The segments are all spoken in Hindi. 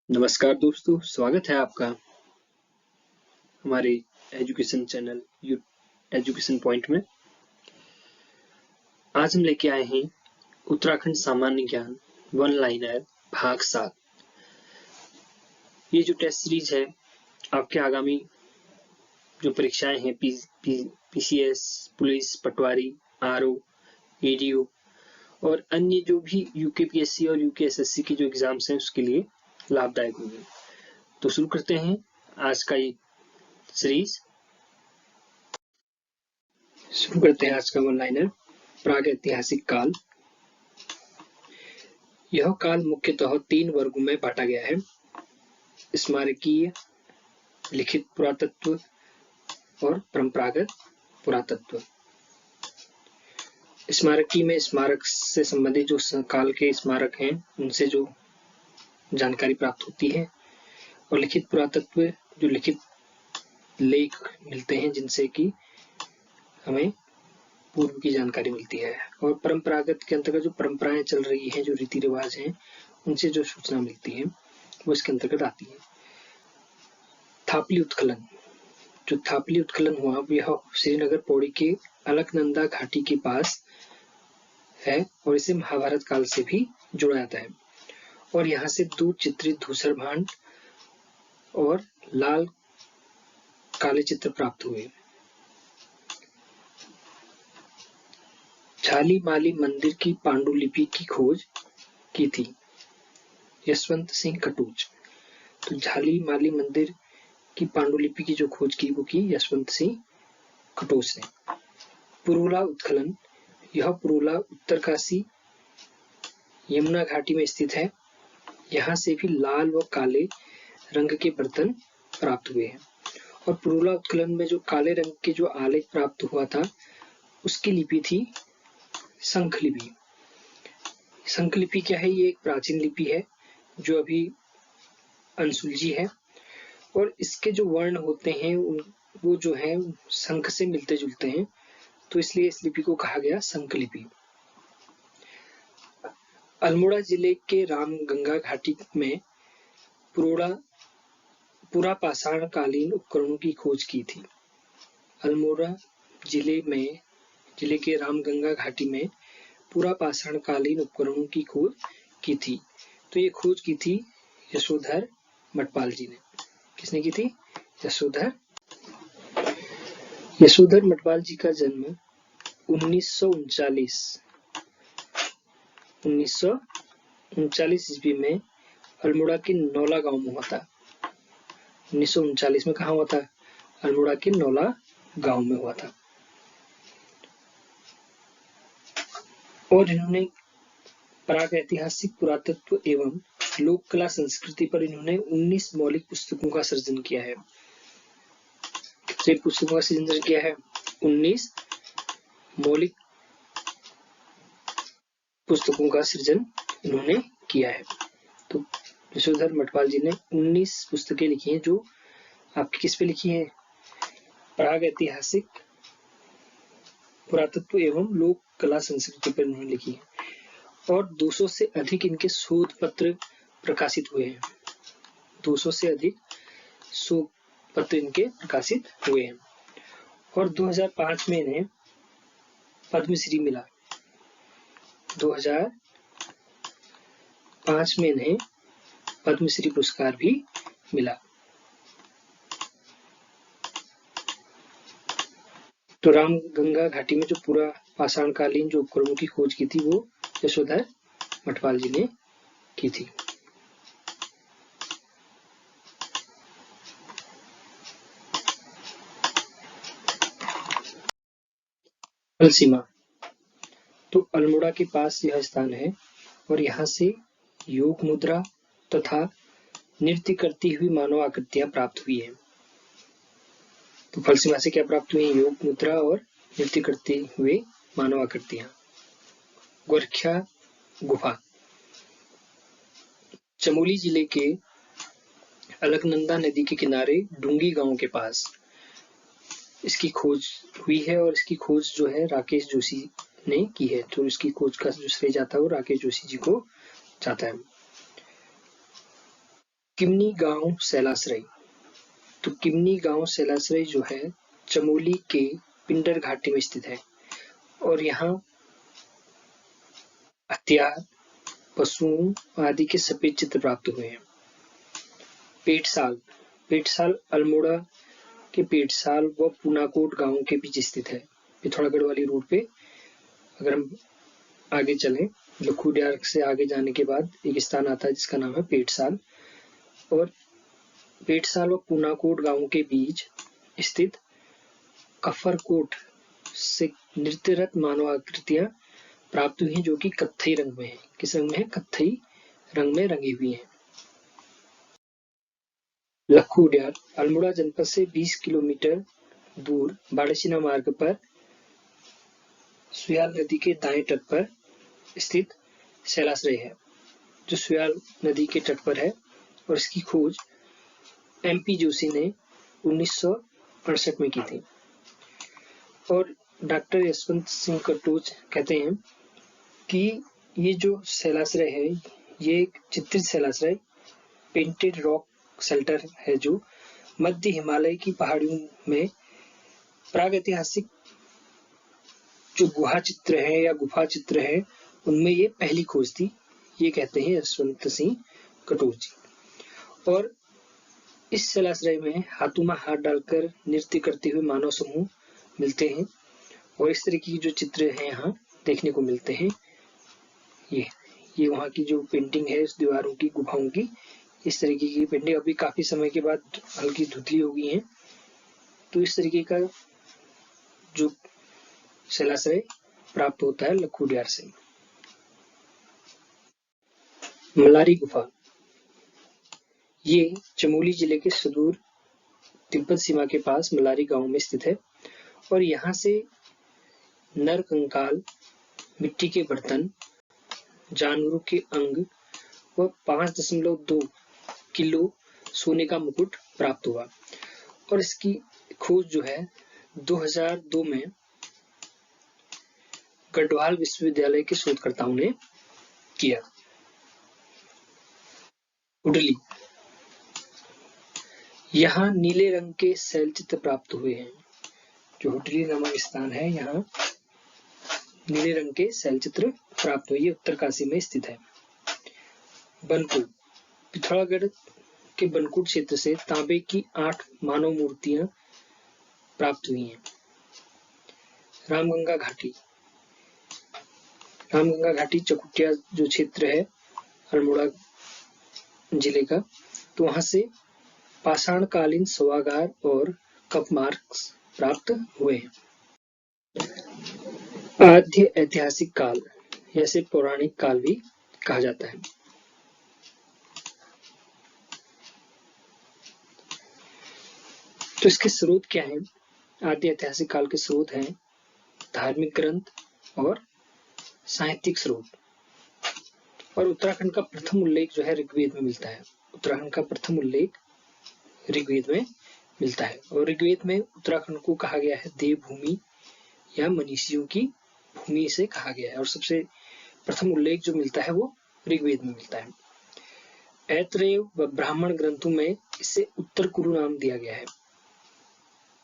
नमस्कार दोस्तों, स्वागत है आपका हमारे एजुकेशन चैनल एजुकेशन पॉइंट में। आज हम लेके आए हैं उत्तराखंड सामान्य ज्ञान वन लाइनर भाग 7। ये जो टेस्ट सीरीज है आपके आगामी जो परीक्षाएं हैं पीसीएस, पुलिस, पटवारी, आरओ, एडीओ और अन्य जो भी यूकेपीएससी और यूकेएसएससी के जो एग्जाम्स हैं उसके लिए लाभदायक होंगे। तो शुरू करते हैं आज का ये सीरीज। शुरू करते हैं आज का वन लाइनर। प्राग ऐतिहासिक काल। यह काल मुख्यतः 3 वर्गों में बांटा गया है: स्मारकीय, लिखित पुरातत्व और परंपरागत पुरातत्व। स्मारकीय में स्मारक से संबंधित जो काल के स्मारक हैं उनसे जो जानकारी प्राप्त होती है, और लिखित पुरातत्व जो लिखित लेख मिलते हैं जिनसे कि हमें पूर्व की जानकारी मिलती है, और परंपरागत के अंतर्गत जो परंपराएं चल रही हैं, जो रीति रिवाज हैं, उनसे जो सूचना मिलती है वो इसके अंतर्गत आती है। थापली उत्खनन। जो थापली उत्खनन हुआ यह श्रीनगर पौड़ी के अलकनंदा घाटी के पास है और इसे महाभारत काल से भी जोड़ा जाता है, और यहाँ से दूर चित्रित धूसर भांड और लाल काले चित्र प्राप्त हुए। झाली माली मंदिर की पांडुलिपि की खोज की थी यशवंत सिंह कटोच। तो झाली माली मंदिर की पांडुलिपि की जो खोज की वो की यशवंत सिंह कटोच ने। पुरुला उत्खनन। यह पुरुला उत्तरकाशी यमुना घाटी में स्थित है। यहाँ से भी लाल व काले रंग के बर्तन प्राप्त हुए हैं, और पुरुला उत्खनन में जो काले रंग के जो आलेख प्राप्त हुआ था उसकी लिपि थी शंख लिपि। शंख लिपि क्या है? ये एक प्राचीन लिपि है जो अभी अनसुलझी है, और इसके जो वर्ण होते हैं वो जो है शंख से मिलते जुलते हैं, तो इसलिए इस लिपि को कहा गया शंख लिपि। अल्मोड़ा जिले के रामगंगा घाटी में पुरा पाषाण कालीन उपकरणों की खोज की थी। अल्मोड़ा जिले के रामगंगा घाटी में पुरा पाषाण कालीन उपकरणों की खोज की थी। तो ये खोज की थी यशोधर मटपाल जी ने। किसने की थी? यशोधर मटपाल जी का जन्म 1939 ईस्वी में अल्मोड़ा के नौला गांव में हुआ था। 1939 में कहाँ हुआ था? अल्मोड़ा के नौला गांव में हुआ था। और इन्होंने प्रागैतिहासिक पुरातत्व एवं लोक कला संस्कृति पर इन्होंने 19 मौलिक पुस्तकों का सृजन किया है। कितने पुस्तकों का सृजन किया है? 19 मौलिक पुस्तकों का सृजन इन्होंने किया है। तो यशोधर मटपाल जी ने 19 पुस्तकें लिखी हैं, जो आपकी किस पे लिखी है? प्रागैतिहासिक पुरातत्व एवं लोक कला संस्कृति पर इन्होंने लिखी है, और 200 से अधिक इनके शोध पत्र प्रकाशित हुए हैं। 200 से अधिक शोध पत्र इनके प्रकाशित हुए हैं, और 2005 में इन्हें पद्मश्री मिला। 2005 में इन्हें पद्मश्री पुरस्कार भी मिला। तो रामगंगा घाटी में जो पूरा पाषाणकालीन जो उपकरणों की खोज की थी वो यशोधर मटपाल जी ने की थी। स्थल सीमा। तो अल्मोड़ा के पास यह स्थान है, और यहाँ से योग मुद्रा तथा नृत्य करती हुई मानव आकृतियां प्राप्त हुई है। तो फल सीमा से क्या प्राप्त हुई? योग मुद्रा और नृत्य करते हुए मानव आकृतियां। गोरखिया गुफा। चमोली जिले के अलकनंदा नदी के किनारे डूंगी गांव के पास इसकी खोज हुई है, और इसकी खोज जो है राकेश जोशी ने की है। तो इसकी खोज का जो श्रेय जाता है वो राकेश जोशी जी को जाता है। किमनी गांव सैलासराय। तो किमनी गांव सैलासराय जो है चमोली के पिंडर घाटी में स्थित है और यहाँ हथियार, पशुओं आदि के सफेद चित्र प्राप्त हुए हैं। पेटसाल अल्मोड़ा के पेटसाल व पूनाकोट गांवों के बीच स्थित है। पिथौरागढ़ वाली रूट पे अगर हम आगे चलें, लखुडियार से आगे जाने के बाद एक स्थान आता है जिसका नाम है पेटसाल, और पेटसाल और पूनाकोट गांवों के बीच स्थित कफरकोट से नृत्यरत मानव आकृतियां प्राप्त हुई हैं जो कि कत्थई रंग में है। किस रंग में है? कत्थई रंग में रंगी हुई है। लखुडियार अल्मोड़ा जनपद से 20 किलोमीटर दूर बाड़ेसिना मार्ग पर सुयाल नदी के दाएं तट पर स्थित सैलासराय है, जो सुयाल नदी के तट पर है, और इसकी खोज एमपी जोशी ने 1968 में की थी। और डॉक्टर यशवंत सिंह कटोच कहते हैं कि ये जो सैलासराय है ये एक चित्रित सैलासराय पेंटेड रॉक शेल्टर है जो मध्य हिमालय की पहाड़ियों में प्रागैतिहासिक जो गुहा चित्र है या गुफा चित्र है उनमें ये पहली खोज थी, ये कहते हैं यशवंत सिंह कटोच जी। और इस सैलासराय में हाथों में हाथ डालकर नृत्य करते हुए मानव समूह मिलते हैं और इस तरह की जो चित्र है यहाँ देखने को मिलते हैं। ये वहाँ की जो पेंटिंग है उस दीवारों की, गुफाओं की, इस तरीके की पेंटिंग अभी काफी समय के बाद हल्की धुंधली हो गई है। तो इस तरीके का जो सैलासराय प्राप्त होता है लखुडियार से। मल्लारी गुफा, ये चमोली जिले के सुदूर तिब्बत सीमा के पास मल्लारी गांव में स्थित है और यहाँ से नर कंकाल, मिट्टी के बर्तन, जानवरों के अंग व 5.2 किलो सोने का मुकुट प्राप्त हुआ। और इसकी खोज जो है 2002 में गढ़वाल विश्वविद्यालय के शोधकर्ताओं ने किया। हुडली, यहाँ नीले रंग के शैल चित्र प्राप्त हुए हैं। जो हुडली नामक स्थान है यहाँ नीले रंग के शैल चित्र प्राप्त हुए, उत्तरकाशी में स्थित है। बनकोट, पिथौरागढ़ के बनकोट क्षेत्र से तांबे की 8 मानव मूर्तियां प्राप्त हुई हैं। रामगंगा घाटी चकुटिया जो क्षेत्र है अल्मोड़ा जिले का, तो वहां से पाषाणकालीन शवागार और कप मार्क्स प्राप्त हुए हैं। आद्य ऐतिहासिक काल, जैसे पौराणिक काल भी कहा जाता है। तो इसके स्रोत क्या हैं? आद्य ऐतिहासिक काल के स्रोत हैं धार्मिक ग्रंथ और साहित्यिक स्रोत। और उत्तराखंड का प्रथम उल्लेख जो है ऋग्वेद में मिलता है। उत्तराखंड का प्रथम उल्लेख ऋग्वेद में मिलता है और ऋग्वेद में उत्तराखंड को कहा गया है देवभूमि या मनीषियों की भूमि से कहा गया है। और सबसे प्रथम उल्लेख जो मिलता है वो ऋग्वेद में मिलता है। ऐतरेय व ब्राह्मण ग्रंथों में इसे उत्तर कुरु नाम दिया गया है।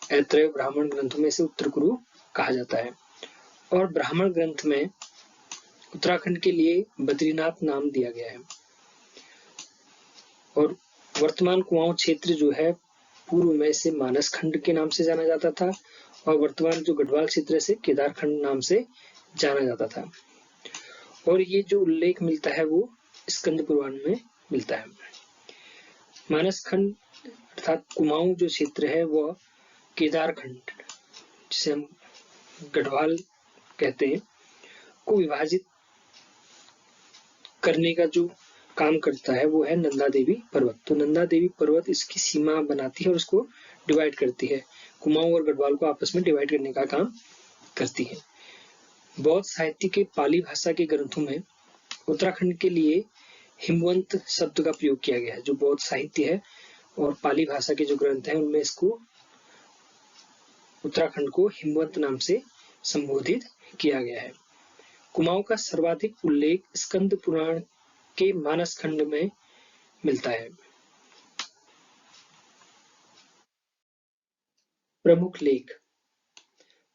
ऐतरेय ब्राह्मण ग्रंथों में इसे उत्तर कुरु कहा जाता है और ब्राह्मण ग्रंथ में उत्तराखंड के लिए बद्रीनाथ नाम दिया गया है। और वर्तमान कुमाऊं क्षेत्र जो है पूर्व में इसे मानस खंड के नाम से जाना जाता था और वर्तमान जो गढ़वाल क्षेत्र से केदारखंड नाम से जाना जाता था। और ये जो उल्लेख मिलता है वो स्कंद पुराण में मिलता है। मानस खंड अर्थात कुमाऊं जो क्षेत्र है वह केदारखंड, जिसे हम गढ़वाल कहते हैं, को विभाजित करने का जो काम करता है वो है नंदा देवी पर्वत। तो नंदा देवी पर्वत इसकी सीमा बनाती है और उसको डिवाइड करती है, कुमाऊं और गढ़वाल को आपस में डिवाइड करने का काम करती है। बौद्ध साहित्य के पाली भाषा के ग्रंथों में उत्तराखंड के लिए हिमवंत शब्द का प्रयोग किया गया है। जो बौद्ध साहित्य है और पाली भाषा के जो ग्रंथ हैं उनमें इसको उत्तराखंड को हिमवंत नाम से संबोधित किया गया है। कुमाऊं का सर्वाधिक उल्लेख स्कंद पुराण के मानस खंड में मिलता है। प्रमुख लेख।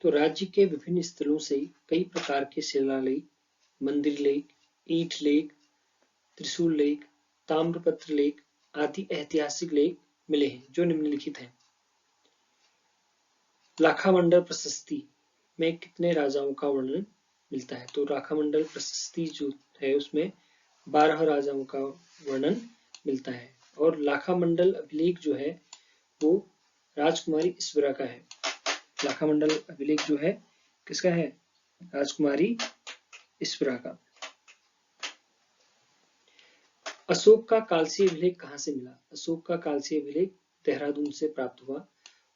तो राज्य के विभिन्न स्थलों से कई प्रकार के शिलालेख, मंदिर लेख, ईंट लेख, त्रिशूल लेख, ताम्रपत्र लेख आदि ऐतिहासिक लेख मिले हैं जो निम्नलिखित हैं। लाखामंडल प्रशस्ति में कितने राजाओं का वर्णन मिलता है? तो लाखामंडल प्रशस्ति जो है उसमें 12 राजाओं का वर्णन मिलता है। और लाखामंडल अभिलेख जो है वो राजकुमारी ईश्वरा का है। लाखामंडल अभिलेख जो है किसका है? राजकुमारी ईश्वरा का। अशोक का कालसी अभिलेख कहाँ से मिला? अशोक का कालसी अभिलेख देहरादून से प्राप्त हुआ।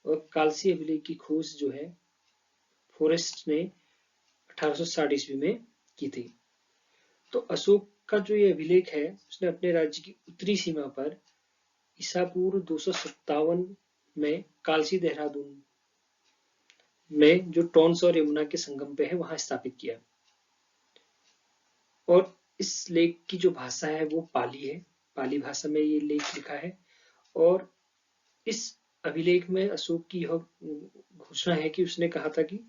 और कालसी अभिलेख की खोज जो है फॉरेस्ट ने 1860 ईस्वी में की थी। तो अशोक का जो ये अभिलेख है उसने अपने राज्य की उत्तरी सीमा पर ईसा पूर्व 257 में कालसी देहरादून में जो टॉन्स और यमुना के संगम पे है वहां स्थापित किया। और इस लेख की जो भाषा है वो पाली है। पाली भाषा में ये लेख लिखा है। और इस अभिलेख में अशोक की यह घोषणा है कि उसने कहा था कि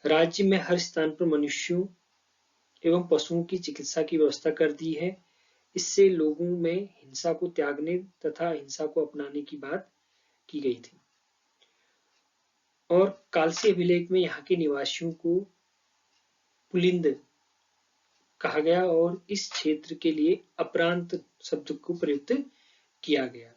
राज्य में हर स्थान पर मनुष्यों एवं पशुओं की चिकित्सा की व्यवस्था कर दी है। इससे लोगों में हिंसा को त्यागने तथा हिंसा को अपनाने की बात की गई थी। और कालसी अभिलेख में यहाँ के निवासियों को पुलिंद कहा गया और इस क्षेत्र के लिए अपरांत शब्द को प्रयुक्त किया गया।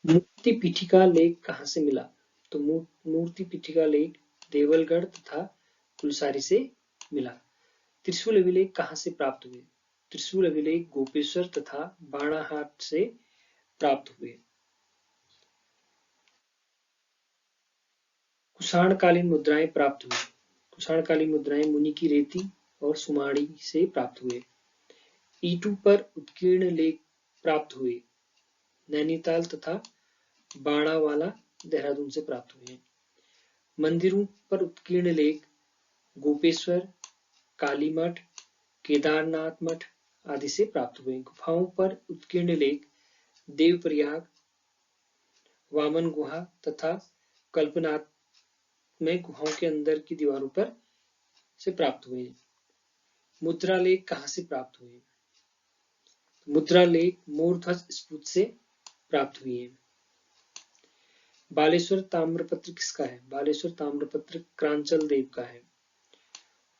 मूर्ति पीठिका लेख कहाँ से मिला? तो मूर्ति पीठिका लेख देवलगढ़ तथा कुलसारी से मिला। त्रिशूल अभिलेख कहाँ से प्राप्त हुए? त्रिशूल अभिलेख गोपेश्वर तथा बाणाहाट से प्राप्त हुए। कुषाणकालीन मुद्राएं प्राप्त हुई। कुषाणकालीन मुद्राएं मुनि की रेती और सुमाड़ी से प्राप्त हुए। ईंटों पर उत्कीर्ण लेख प्राप्त हुए। नैनीताल तथा बाणावाला देहरादून से प्राप्त हुए। मंदिरों पर उत्कीर्ण लेख गोपेश्वर, काली मठ, केदारनाथ मठ आदि से प्राप्त हुए। गुफाओं पर उत्कीर्ण लेख देवप्रयाग, वामन गुहा तथा कल्पनाथ में गुहाओं के अंदर की दीवारों पर से प्राप्त हुए। मुद्रा लेख कहाँ से प्राप्त हुए? मुद्रा लेख मोरध्वज स्फूर्त से प्राप्त हुए हैं। बालेश्वर ताम्रपत्र किसका है? बालेश्वर ताम्रपत्र क्रांचल देव का है।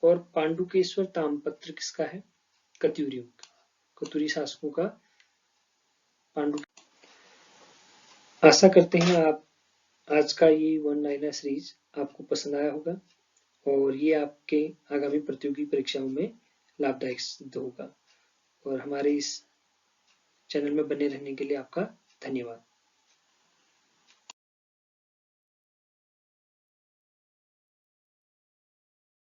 और पांडुकेश्वर ताम्रपत्र किसका है? कत्यूरियों का, कतुरी शासकों का पांडु। आशा करते हैं आप आज का ये वन लाइनर सीरीज आपको पसंद आया होगा और ये आपके आगामी प्रतियोगी परीक्षाओं में लाभदायक सिद्ध होगा। और हमारे इस चैनल में बने रहने के लिए आपका धन्यवाद।